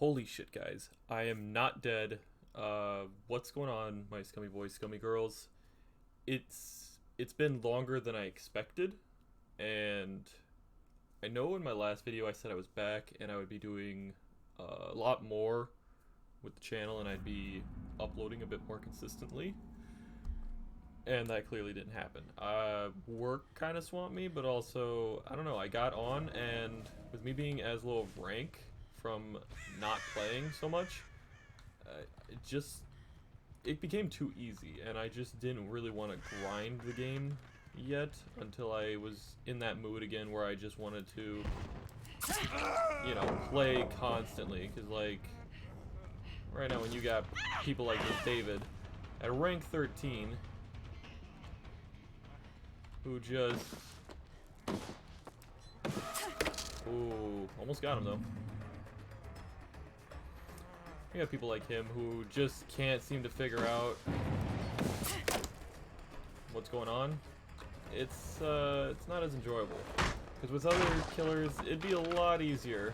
Holy shit, guys. I am not dead. What's going on, my scummy boys, scummy girls? It's been longer than I expected, and I know in my last video I said I was back and I would be doing a lot more with the channel and I'd be uploading a bit more consistently. And that clearly didn't happen. Work kind of swamped me, but also, I don't know, I got on, and with me being as low of rank from not playing so much, it became too easy, and I just didn't really want to grind the game yet until I was in that mood again where I just wanted to, you know, play constantly, because, like, right now when you got people like this David at rank 13, who just... Ooh, almost got him though. You got people like him who just can't seem to figure out what's going on. It's not as enjoyable. Because with other killers, it'd be a lot easier.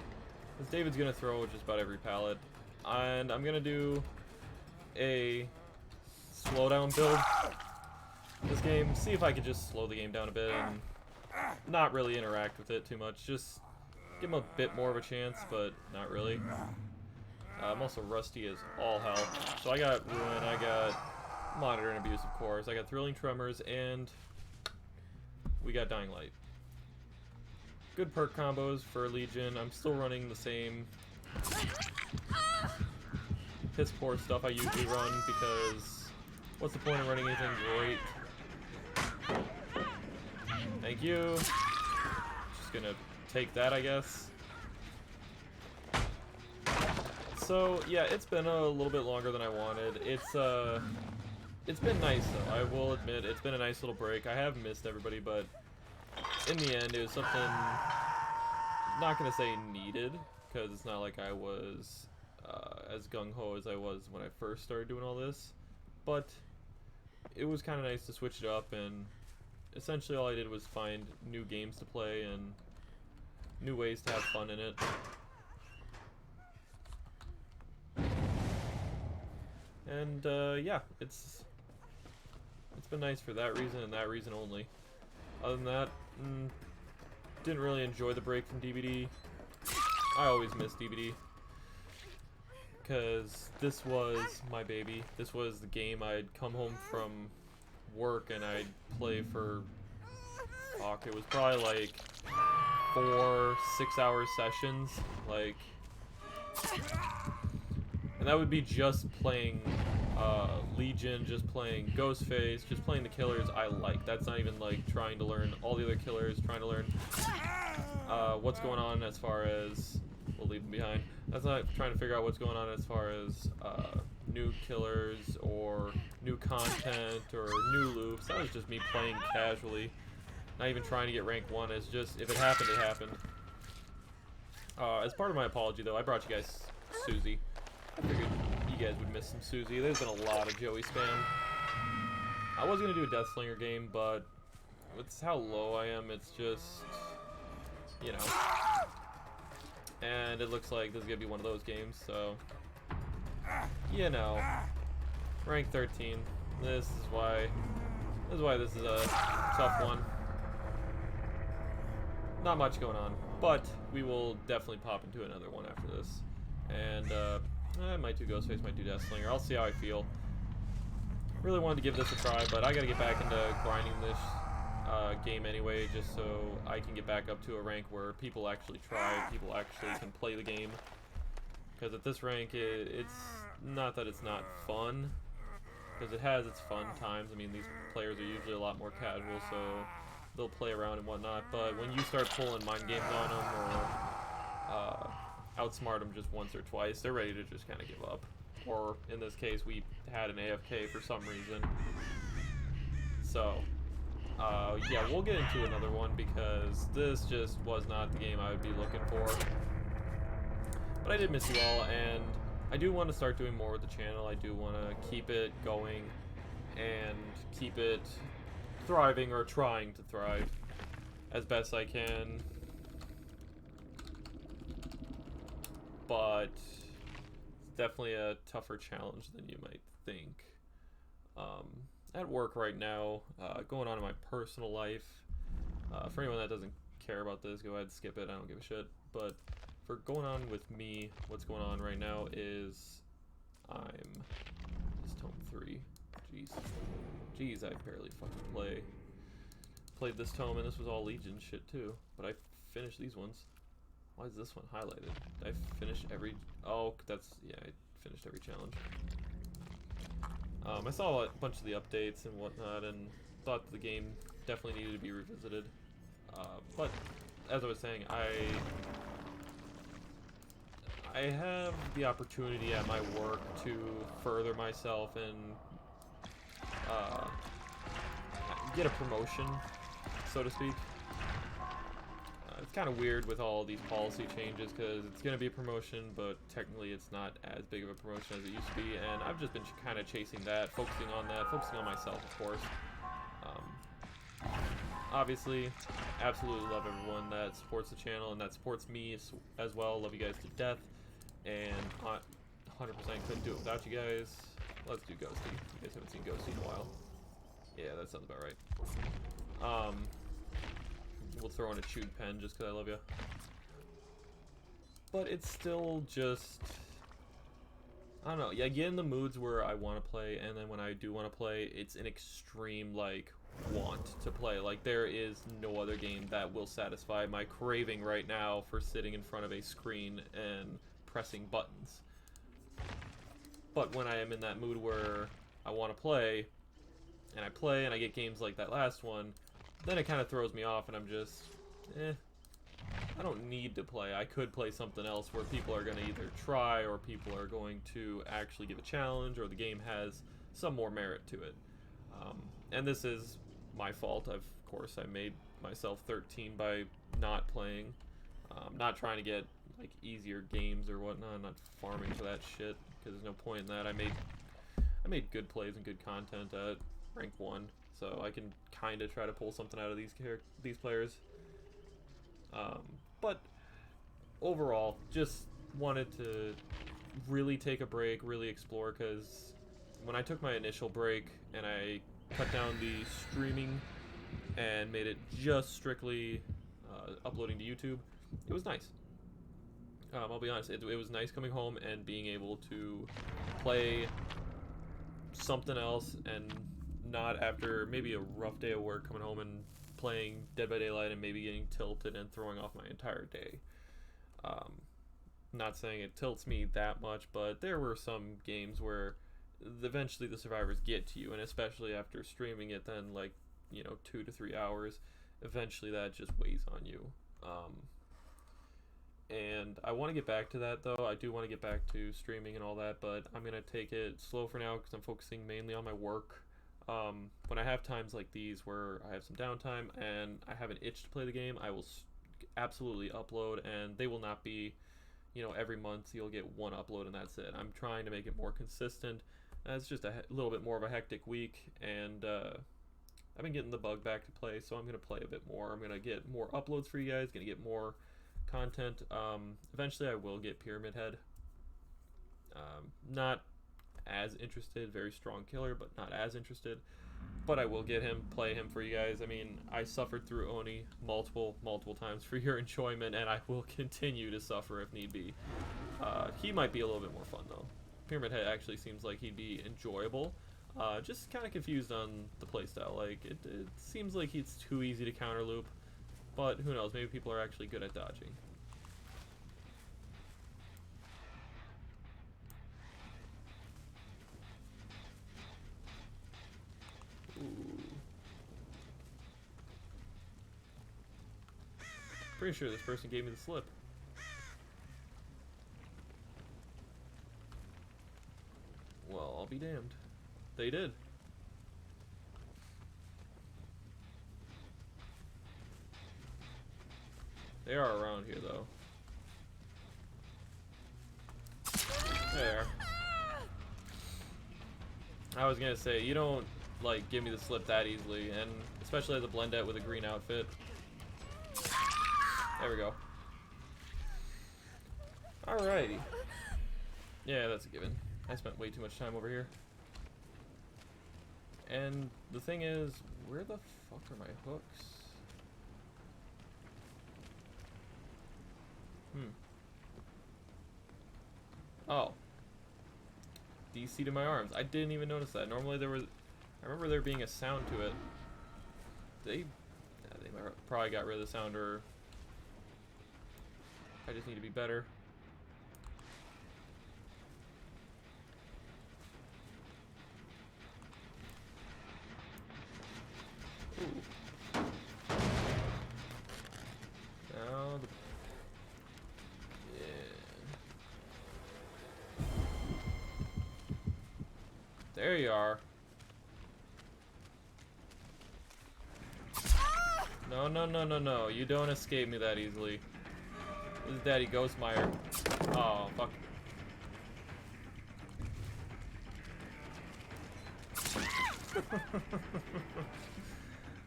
Because David's gonna throw just about every pallet. And I'm gonna do a slowdown build this game, see if I could just slow the game down a bit and not really interact with it too much. Just give him a bit more of a chance, but not really. I'm also rusty as all hell. So I got Ruin, I got Monitor and Abuse, of course. I got Thrilling Tremors, and we got Dying Light. Good perk combos for Legion. I'm still running the same piss poor stuff I usually run because what's the point of running anything great? Thank you. Just gonna take that, I guess. So yeah, it's been a little bit longer than I wanted. It's been nice though. I will admit it's been a nice little break. I have missed everybody, but in the end, it was something I'm not gonna say needed because it's not like I was as gung ho as I was when I first started doing all this, but it was kind of nice to switch it up, and essentially all I did was find new games to play and new ways to have fun in it. And yeah, it's been nice for that reason and that reason only. Other than that, didn't really enjoy the break from DBD. I always miss DBD because this was my baby. This was the game I'd come home from work and I'd play for, fuck, it was probably like 4-6 hour sessions, like, and that would be just playing Legion, just playing Ghostface, just playing the killers I like. That's not even like trying to learn all the other killers, trying to learn what's going on as far as, we'll leave them behind. That's not trying to figure out what's going on as far as new killers or new content or new loops. That was just me playing casually, not even trying to get rank 1. It's just, if it happened, it happened. As part of my apology though, I brought you guys Susie. I figured you guys would miss some Susie. There's been a lot of Joey spam. I was going to do a Deathslinger game, but with how low I am, it's just, you know. And it looks like this is going to be one of those games, so, you know. Rank 13. This is why this is a tough one. Not much going on, but we will definitely pop into another one after this. And, I might do Ghostface, might do Deathslinger. I'll see how I feel. Really wanted to give this a try, but I gotta get back into grinding this game anyway, just so I can get back up to a rank where people actually try, people actually can play the game. Because at this rank, it's not that it's not fun, because it has its fun times. I mean, these players are usually a lot more casual, so they'll play around and whatnot, but when you start pulling mind games on them, or outsmart them just once or twice, they're ready to just kind of give up. Or in this case, we had an AFK for some reason. So, yeah, we'll get into another one because this just was not the game I would be looking for. But I did miss you all, and I do want to start doing more with the channel. I do want to keep it going and keep it thriving, or trying to thrive as best I can. But definitely a tougher challenge than you might think. At work right now, going on in my personal life. For anyone that doesn't care about this, go ahead and skip it. I don't give a shit. But for going on with me, what's going on right now is this tome 3. Jeez, I barely fucking played this tome, and this was all Legion shit too. But I finished these ones. Why is this one highlighted? Did I finish every... Oh, that's... Yeah, I finished every challenge. I saw a bunch of the updates and whatnot, and thought the game definitely needed to be revisited. But, as I was saying, I have the opportunity at my work to further myself and get a promotion, so to speak. It's kind of weird with all these policy changes because it's going to be a promotion, but technically it's not as big of a promotion as it used to be, and I've just been kind of chasing that, focusing on myself, of course. Obviously, absolutely love everyone that supports the channel and that supports me as well. Love you guys to death, and 100% couldn't do it without you guys. Let's do Ghosty. You guys haven't seen Ghosty in a while. Yeah, that sounds about right. We'll throw in a chewed pen just because I love you. But it's still just... I don't know. Yeah, I get in the moods where I want to play, and then when I do want to play, it's an extreme, like, want to play. Like, there is no other game that will satisfy my craving right now for sitting in front of a screen and pressing buttons. But when I am in that mood where I want to play, and I get games like that last one, then it kind of throws me off, and I'm just, I don't need to play. I could play something else where people are going to either try, or people are going to actually give a challenge, or the game has some more merit to it. And this is my fault. Of course, I made myself 13 by not playing. Not trying to get, like, easier games or whatnot. I'm not farming for that shit, because there's no point in that. I made good plays and good content at rank 1. So I can kind of try to pull something out of these players. But overall, just wanted to really take a break, really explore, because when I took my initial break and I cut down the streaming and made it just strictly uploading to YouTube, it was nice. I'll be honest, it was nice coming home and being able to play something else, and not after maybe a rough day of work coming home and playing Dead by Daylight and maybe getting tilted and throwing off my entire day. Not saying it tilts me that much, but there were some games where eventually the survivors get to you, and especially after streaming it then, like, 2 to 3 hours, eventually that just weighs on you. And I want to get back to that, though. I do want to get back to streaming and all that, but I'm going to take it slow for now because I'm focusing mainly on my work. When I have times like these where I have some downtime and I have an itch to play the game, I will absolutely upload, and they will not be, every month you'll get one upload and that's it. I'm trying to make it more consistent. It's just a little bit more of a hectic week, and I've been getting the bug back to play, so I'm going to play a bit more. I'm going to get more uploads for you guys, going to get more content. Eventually I will get Pyramid Head. Not as interested, very strong killer, but not as interested. But I will get him, play him for you guys. I mean, I suffered through Oni multiple times for your enjoyment, and I will continue to suffer if need be. He might be a little bit more fun, though. Pyramid Head actually seems like he'd be enjoyable. Just kind of confused on the playstyle. Like, it seems like he's too easy to counter loop, but who knows, maybe people are actually good at dodging. Ooh. Pretty sure this person gave me the slip. Well, I'll be damned. They did. They are around here, though. There. I was gonna say, you don't, like, give me the slip that easily, and especially as a blendette with a green outfit. There we go. Alrighty. Yeah, that's a given. I spent way too much time over here. And the thing is, where the fuck are my hooks? Oh. DC to my arms. I didn't even notice that. Normally there was... I remember there being a sound to it. They probably got rid of the sound, or... I just need to be better. Ooh. Now the... Yeah. There you are. No, no, no, no, no. You don't escape me that easily. This is Daddy Ghostmeyer. Oh, fuck.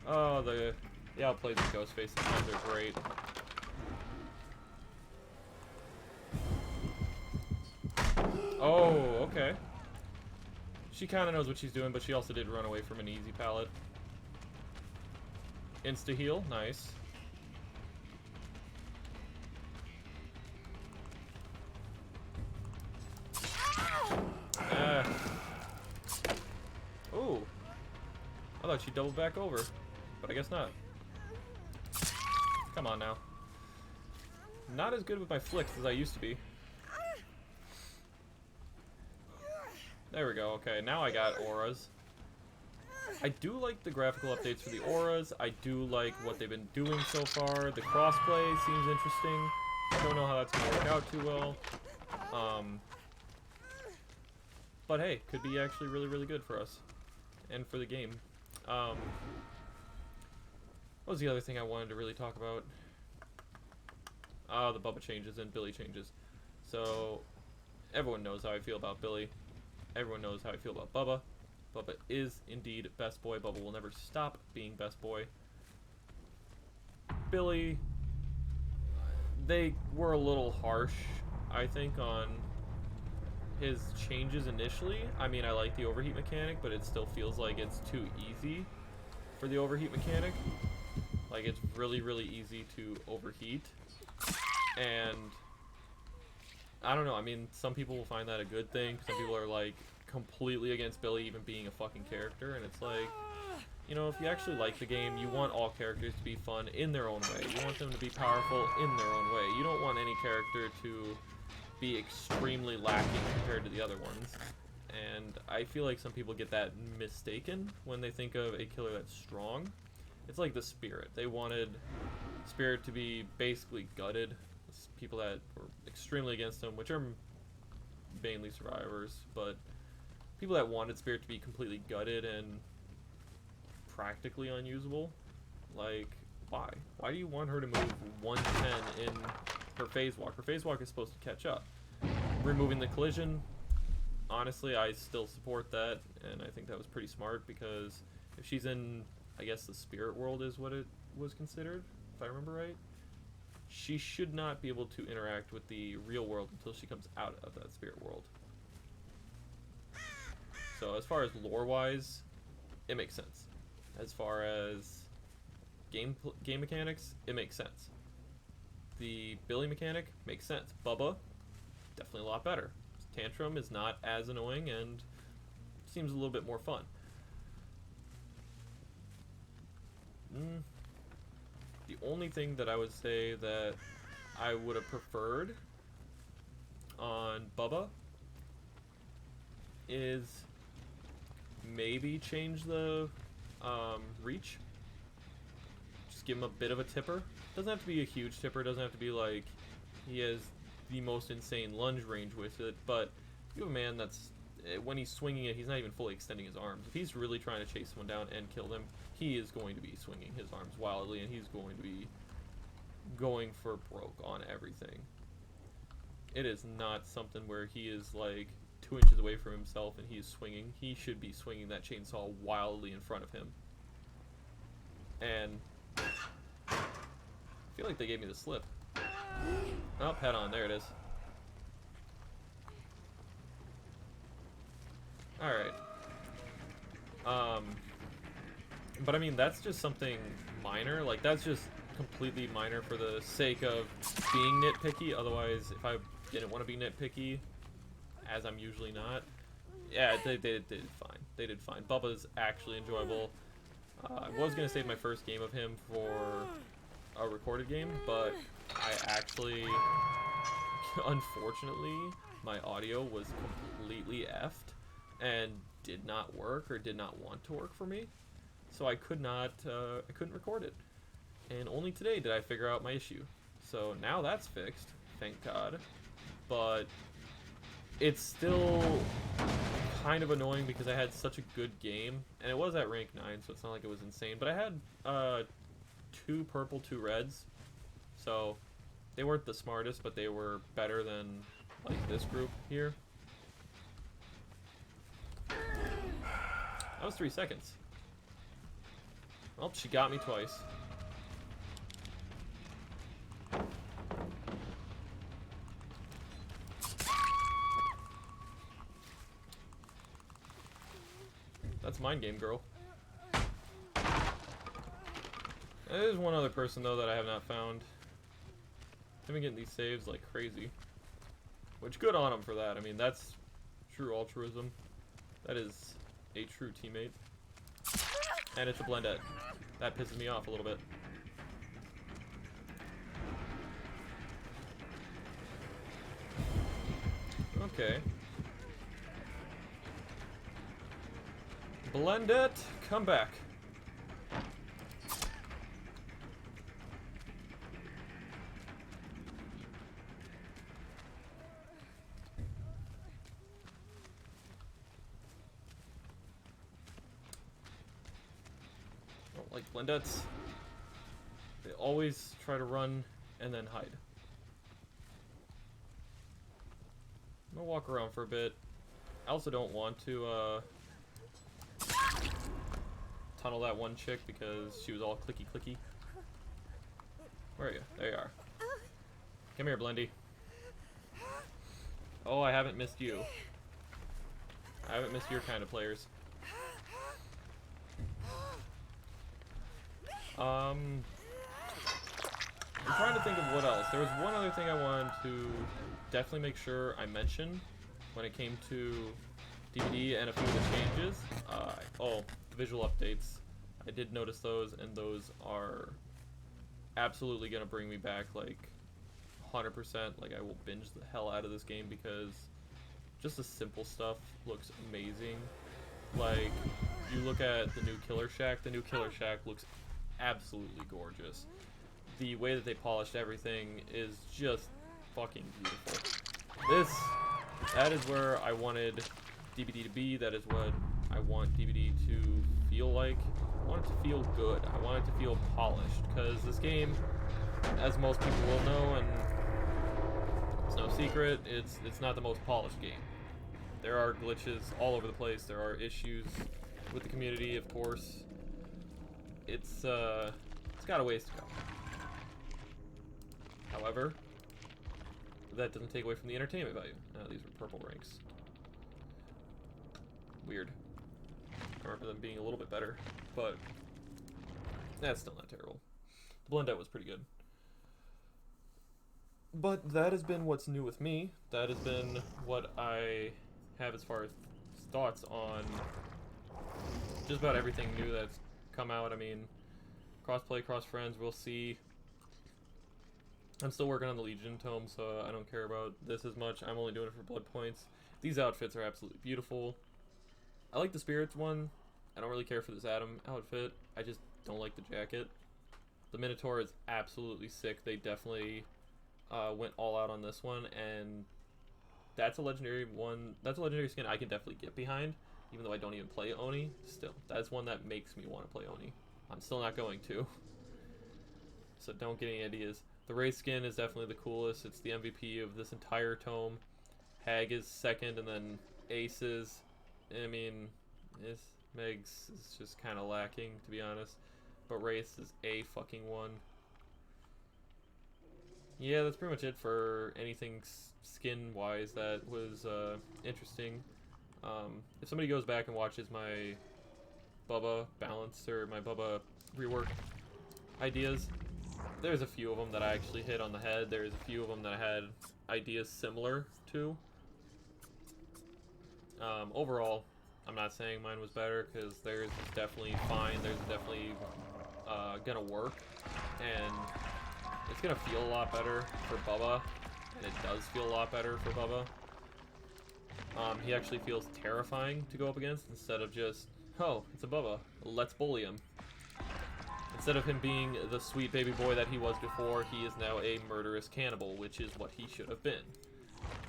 Oh, the outplays of Ghostface sometimes are great. Oh, okay. She kind of knows what she's doing, but she also did run away from an easy pallet. Insta-heal, nice. Ooh. I thought she doubled back over, but I guess not. Come on now. Not as good with my flicks as I used to be. There we go, okay, now I got auras. I do like the graphical updates for the auras. I do like what they've been doing so far. The crossplay seems interesting. I don't know how that's going to work out too well. But hey, could be actually really, really good for us. And for the game. What was the other thing I wanted to really talk about? The Bubba changes and Billy changes. So, everyone knows how I feel about Billy. Everyone knows how I feel about Bubba. Bubba is indeed best boy. Bubba will never stop being best boy. Billy, they were a little harsh, I think, on his changes initially. I mean, I like the overheat mechanic, but it still feels like it's too easy for the overheat mechanic. Like, it's really, really easy to overheat. And I don't know, I mean, some people will find that a good thing. Some people are, like, completely against Billy even being a fucking character. And it's like, you know, if you actually like the game, you want all characters to be fun in their own way. You want them to be powerful in their own way. You don't want any character to be extremely lacking compared to the other ones. And I feel like some people get that mistaken when they think of a killer that's strong. It's like the Spirit. They wanted Spirit to be basically gutted. People that were extremely against him, which are mainly survivors, but people that wanted Spirit to be completely gutted and practically unusable. Like, why? Why do you want her to move 110 in her phase walk? Her phase walk is supposed to catch up. Removing the collision, honestly, I still support that, and I think that was pretty smart, because if she's in, I guess the spirit world is what it was considered, if I remember right, she should not be able to interact with the real world until she comes out of that spirit world. So as far as lore-wise, it makes sense. As far as game mechanics, it makes sense. The Billy mechanic makes sense. Bubba, definitely a lot better. Tantrum is not as annoying and seems a little bit more fun. The only thing that I would say that I would have preferred on Bubba is maybe change the reach. Just give him a bit of a tipper. Doesn't have to be a huge tipper. Doesn't have to be like he has the most insane lunge range with it. But you have a man that's, when he's swinging it, he's not even fully extending his arms. If he's really trying to chase someone down and kill them, he is going to be swinging his arms wildly, and he's going to be going for broke on everything. It is not something where he is like 2 inches away from himself and he is swinging. He should be swinging that chainsaw wildly in front of him. And I feel like they gave me the slip. Oh, head on, there it is. Alright. But I mean, that's just something minor. Like, that's just completely minor for the sake of being nitpicky. Otherwise, if I didn't want to be nitpicky, as I'm usually not, yeah, they did fine. They did fine. Bubba's actually enjoyable. I was going to save my first game of him for a recorded game, but I actually, unfortunately, my audio was completely effed and did not work or did not want to work for me. So I couldn't record it. And only today did I figure out my issue. So now that's fixed, thank God. But it's still kind of annoying because I had such a good game. And it was at rank 9, so it's not like it was insane. But I had 2 purple, 2 reds. So they weren't the smartest, but they were better than like this group here. That was 3 seconds. Well, she got me twice. That's mind game, girl. There's one other person, though, that I have not found. I've been getting these saves like crazy. Which, good on him for that. I mean, that's true altruism. That is a true teammate. And it's a blendette. That pisses me off a little bit. Okay. Blendette, come back. I don't like blendettes. They always try to run and then hide. I'm gonna walk around for a bit. I also don't want to tunnel that one chick because she was all clicky clicky. Where are you? There you are. Come here, Blendy. Oh, I haven't missed you. I haven't missed your kind of players. I'm trying to think of what else. There was one other thing I wanted to definitely make sure I mentioned when it came to DVD and a few of the changes. Oh, the visual updates. I did notice those, and those are absolutely going to bring me back, like, 100%. Like, I will binge the hell out of this game because just the simple stuff looks amazing. Like, you look at the new Killer Shack. The new Killer Shack looks absolutely gorgeous. The way that they polished everything is just fucking beautiful. That is where I wanted DVD to be. That is what I want DVD to feel like. I want it to feel good. I want it to feel polished, because this game, as most people will know, and it's no secret, it's not the most polished game. There are glitches all over the place. There are issues with the community, of course. It's got a ways to go. However, that doesn't take away from the entertainment value. These were purple ranks. Weird. I remember them being a little bit better, but that's still not terrible. The blendette was pretty good. But that has been what's new with me. That has been what I have as far as thoughts on just about everything new that's come out. I mean, cross-play, cross-friends, we'll see. I'm still working on the Legion tome, so I don't care about this as much. I'm only doing it for blood points. These outfits are absolutely beautiful. I like the Spirits one. I don't really care for this Adam outfit. I just don't like the jacket. The Minotaur is absolutely sick. They definitely went all out on this one, and that's a legendary one. That's a legendary skin I can definitely get behind, even though I don't even play Oni. Still, that's one that makes me want to play Oni. I'm still not going to. So don't get any ideas. The Wraith skin is definitely the coolest. It's the MVP of this entire tome. Hag is second, and then Ace is, I mean, Meg's is just kind of lacking, to be honest. But Wraith is a fucking one. Yeah, that's pretty much it for anything skin-wise that was interesting. If somebody goes back and watches my Bubba balance or my Bubba rework ideas, there's a few of them that I actually hit on the head. There's a few of them that I had ideas similar to. Overall, I'm not saying mine was better, because theirs is definitely fine. Theirs is definitely gonna work, and it's gonna feel a lot better for Bubba, and it does feel a lot better for Bubba. He actually feels terrifying to go up against, instead of just, oh, it's a Bubba, let's bully him. Instead of him being the sweet baby boy that he was before, he is now a murderous cannibal, which is what he should have been.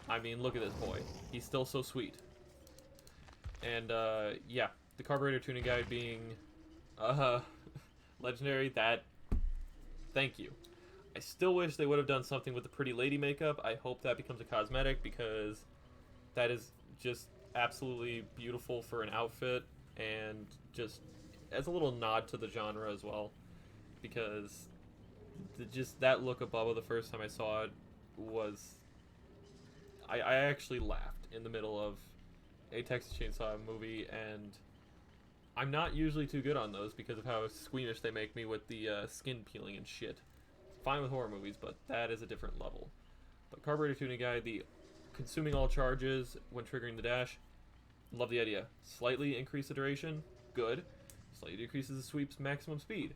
I mean, look at this boy. He's still so sweet. And, yeah, the carburetor tuning guide being, legendary, that, thank you. I still wish they would have done something with the pretty lady makeup. I hope that becomes a cosmetic, because that is just absolutely beautiful for an outfit, and just as a little nod to the genre as well, because just that look of Bubba the first time I saw it was, I actually laughed in the middle of a Texas Chainsaw movie, and I'm not usually too good on those because of how squeamish they make me with the skin peeling and shit. Fine with horror movies, but that is a different level. But carburetor tuning guide, the consuming all charges when triggering the dash, love the idea. Slightly increase the duration, good. Slightly decreases the sweep's maximum speed.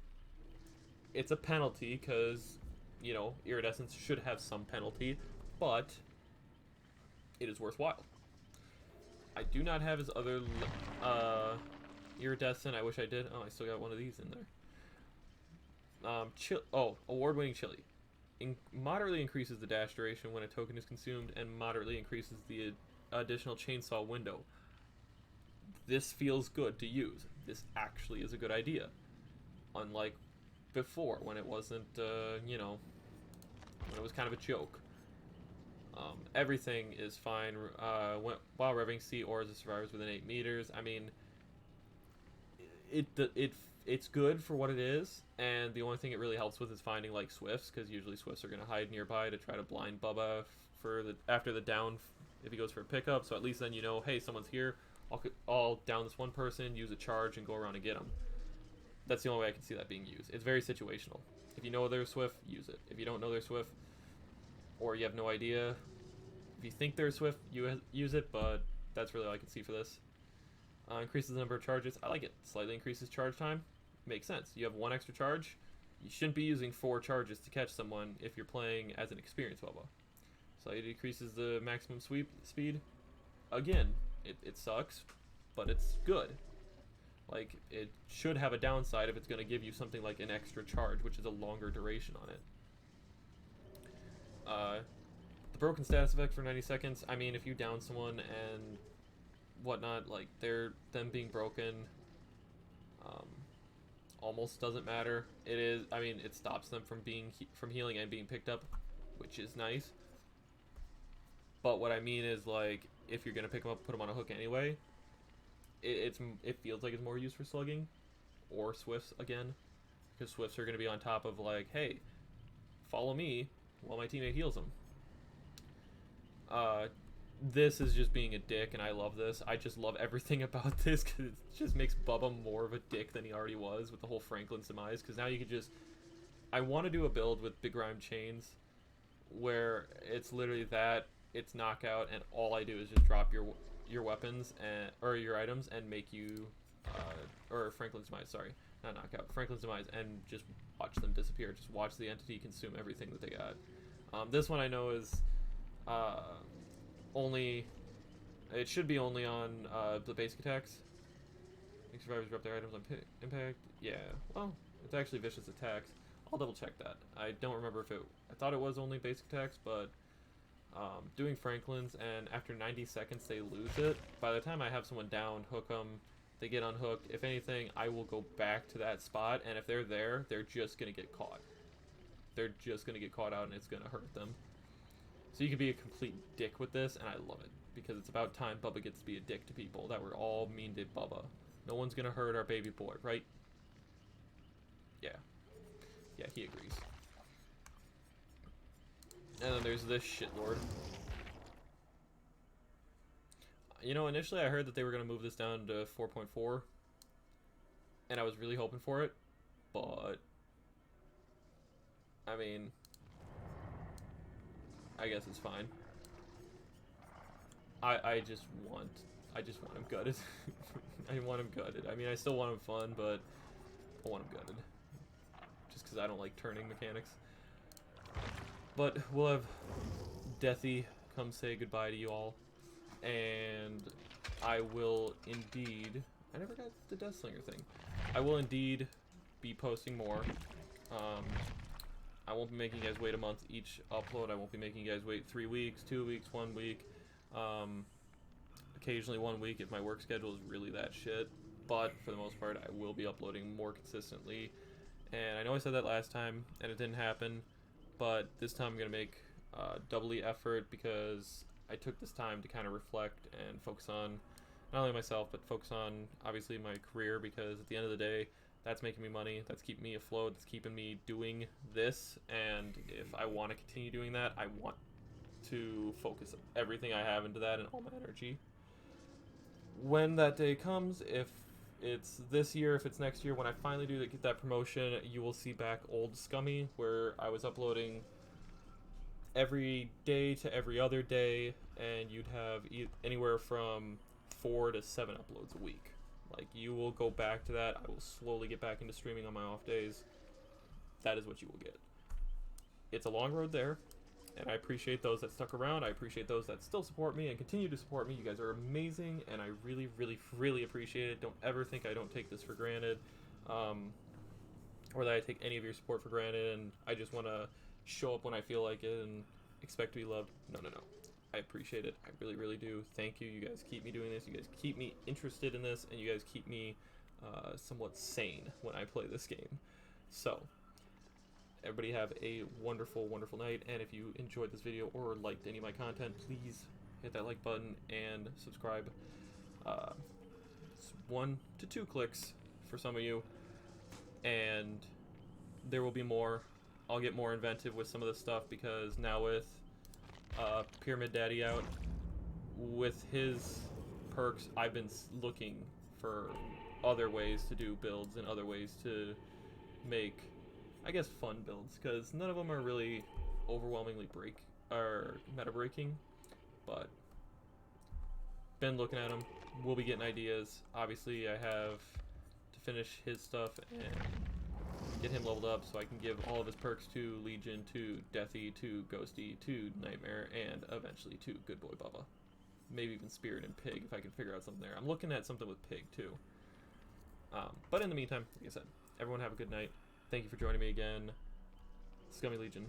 It's a penalty, because, you know, iridescence should have some penalty, but it is worthwhile. I do not have his other iridescent. I wish I did. Oh, I still got one of these in there. Award-winning chili. Moderately increases the dash duration when a token is consumed, and moderately increases the additional chainsaw window. This feels good to use. This actually is a good idea. Unlike before, when it wasn't, you know, when it was kind of a joke. Everything is fine while revving. See auras of survivors within 8 meters. I mean, it's good for what it is, and the only thing it really helps with is finding like swifts, because usually swifts are going to hide nearby to try to blind Bubba for after the down if he goes for a pickup. So at least then you know, hey, someone's here. I'll down this one person, use a charge, and go around and get him. That's the only way I can see that being used. It's very situational. If you know they're swift, use it. If you don't know they're swift, or you have no idea, if you think they're swift, you use it, but that's really all I can see for this. Increases the number of charges. I like it. Slightly increases charge time. Makes sense. You have one extra charge. You shouldn't be using 4 charges to catch someone if you're playing as an experienced Bubba. Slightly decreases the maximum sweep speed. Again, it sucks, but it's good. Like, it should have a downside if it's going to give you something like an extra charge, which is a longer duration on it. The broken status effect for 90 seconds. I mean, if you down someone and whatnot, like, them being broken almost doesn't matter. It is, I mean, it stops them from healing and being picked up, which is nice. But what I mean is, like, if you're gonna pick them up, put them on a hook anyway, it feels like it's more used for slugging or swifts again, because swifts are gonna be on top of, like, hey, follow me while my teammate heals them. This is just being a dick, and I love this. I just love everything about this, because it just makes Bubba more of a dick than he already was with the whole Franklin's demise, because now you could just... I want to do a build with Big Rhyme Chains where it's literally that, it's knockout, and all I do is just drop your weapons, or your items, and make you... or Franklin's demise, sorry. Not knockout. Franklin's demise, and just watch them disappear. Just watch the entity consume everything that they got. This one I know is... only, it should be only on the basic attacks. Make survivors drop their items on impact. Yeah, well, it's actually vicious attacks. I'll double check that. I don't remember if I thought it was only basic attacks, but doing Franklin's, and after 90 seconds they lose it. By the time I have someone down, hook them, they get unhooked. If anything, I will go back to that spot, and if they're there, they're just gonna get caught. They're just gonna get caught out, and it's gonna hurt them. So you can be a complete dick with this, and I love it, because it's about time Bubba gets to be a dick to people that were all mean to Bubba. No one's gonna hurt our baby boy, right? Yeah. Yeah, he agrees. And then there's this shitlord. You know, initially I heard that they were going to move this down to 4.4, and I was really hoping for it, but I mean, I guess it's fine. I just want him gutted. I want him gutted. I mean, I still want him fun, but I want him gutted. Just because I don't like turning mechanics. But we'll have Deathy come say goodbye to you all. And I will indeed... I never got the Deathslinger thing. I will indeed be posting more. I won't be making you guys wait a month each upload. I won't be making you guys wait 3 weeks, 2 weeks, 1 week. Occasionally 1 week if my work schedule is really that shit. But for the most part, I will be uploading more consistently. And I know I said that last time, and it didn't happen. But this time I'm going to make doubly effort because I took this time to kind of reflect and focus on not only myself, but focus on obviously my career, because at the end of the day, that's making me money, that's keeping me afloat, that's keeping me doing this, and if I want to continue doing that, I want to focus everything I have into that and all my energy. When that day comes, if it's this year, if it's next year, when I finally do get that promotion, you will see back old Scummy, where I was uploading every day to every other day, and you'd have anywhere from 4 to 7 uploads a week. Like, you will go back to that. I will slowly get back into streaming on my off days. That is what you will get. It's a long road there, and I appreciate those that stuck around. I appreciate those that still support me and continue to support me. You guys are amazing, and I really, really, really appreciate it. Don't ever think I don't take this for granted, or that I take any of your support for granted, and I just want to show up when I feel like it and expect to be loved. No, no, no. I appreciate it. I really, really do. Thank you. You guys keep me doing this. You guys keep me interested in this, and you guys keep me somewhat sane when I play this game. So, everybody have a wonderful, wonderful night, and if you enjoyed this video or liked any of my content, please hit that like button and subscribe. It's 1 to 2 clicks for some of you, and there will be more. I'll get more inventive with some of this stuff, because now with Pyramid Daddy out, with his perks, I've been looking for other ways to do builds and other ways to make, I guess, fun builds, because none of them are really overwhelmingly meta breaking, but been looking at them. We'll be getting ideas. Obviously, I have to finish his stuff and get him leveled up so I can give all of his perks to Legion, to Deathy, to Ghosty, to Nightmare, and eventually to Good Boy Bubba. Maybe even Spirit and Pig if I can figure out something there. I'm looking at something with Pig too. But in the meantime, like I said, everyone have a good night. Thank you for joining me again. Scummy Legion.